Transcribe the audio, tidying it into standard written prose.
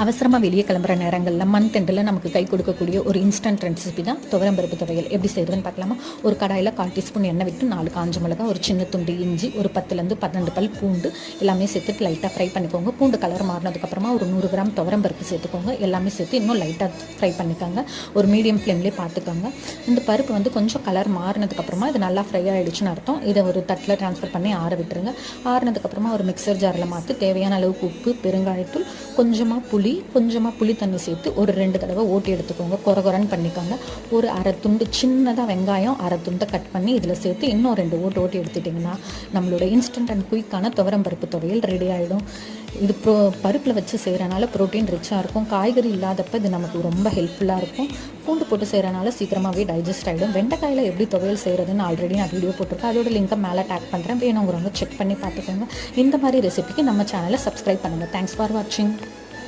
அவசரமாக வெளியே கிளம்புற நேரங்களில் மந்த் எண்டில் நமக்கு கை கொடுக்கக்கூடிய ஒரு இன்ஸ்டன்ட் ரெசிபி தான் துவரம்பருப்பு துவையல். எப்படி செய்கிறதுன்னு பார்க்கலாமா? ஒரு கடாயில் 1/4 டீஸ்பூன் எண்ணெய் விட்டு 4 காஞ்ச மிளகாய், ஒரு சின்ன துண்டு இஞ்சி, ஒரு 10லேருந்து 12 பல் பூண்டு எல்லாமே சேர்த்துட்டு லைட்டாக ஃப்ரை பண்ணிக்கோங்க. பூண்டு கலர் மாறினதுக்கப்புறமா ஒரு 100 கிராம் துவரம்பருப்பு சேர்த்துக்கோங்க. எல்லாமே சேர்த்து இன்னும் லைட்டாக ஃப்ரை பண்ணிக்கோங்க. ஒரு மீடியம் ஃப்ளேம்லேயே பார்த்துக்கோங்க. இந்த பருப்பு வந்து கொஞ்சம் கலர் மாறினதுக்கப்புறமா இது நல்லா ஃப்ரை ஆகிடுச்சுன்னு அர்த்தம். இதை ஒரு தட்டில் ட்ரான்ஸ்ஃபர் பண்ணி ஆற விட்டுருங்க. ஆறினதுக்கப்புறமா ஒரு மிக்சர் ஜாரில் மாற்றி தேவையான அளவுக்கு உப்பு, பெருங்காயத்தூள், கொஞ்சமாக புளி தண்ணி சேர்த்து ஒரு 2 தடவை ஓட்டி எடுத்துக்கோங்க. கொரன்னு பண்ணிக்கோங்க. ஒரு அரை துண்டு சின்னதாக வெங்காயம் அரை துண்டை கட் பண்ணி இதில் சேர்த்து இன்னும் 2 ஓட்டி எடுத்துட்டிங்கன்னா நம்மளோட இன்ஸ்டன்ட் அண்ட் குயிக்கான துவரம் பருப்பு துவையல் ரெடி ஆகிடும். இது பருப்பில் வச்சு செய்கிறனால ப்ரோட்டீன் ரிச்சாக இருக்கும். காய்கறி இல்லாதப்போ இது நமக்கு ரொம்ப ஹெல்ப்ஃபுல்லாக இருக்கும். பூண்டு போட்டு செய்கிறனால சீக்கிரமாகவே டைஜஸ்ட் ஆகிடும். வெண்டைக்காயில் எப்படி துவையல் செய்கிறதுன்னு ஆல்ரெடி நான் வீடியோ போட்டிருக்கேன். அதோட லிங்கை மேலே டேக் பண்ணுறேன். வேணுங்கிறவங்க செக் பண்ணி பார்த்துக்கோங்க. இந்த மாதிரி ரெசிபிக்கு நம்ம சேனலை சப்ஸ்கிரைப் பண்ணுங்கள். தேங்க்ஸ் ஃபார் வாட்சிங்.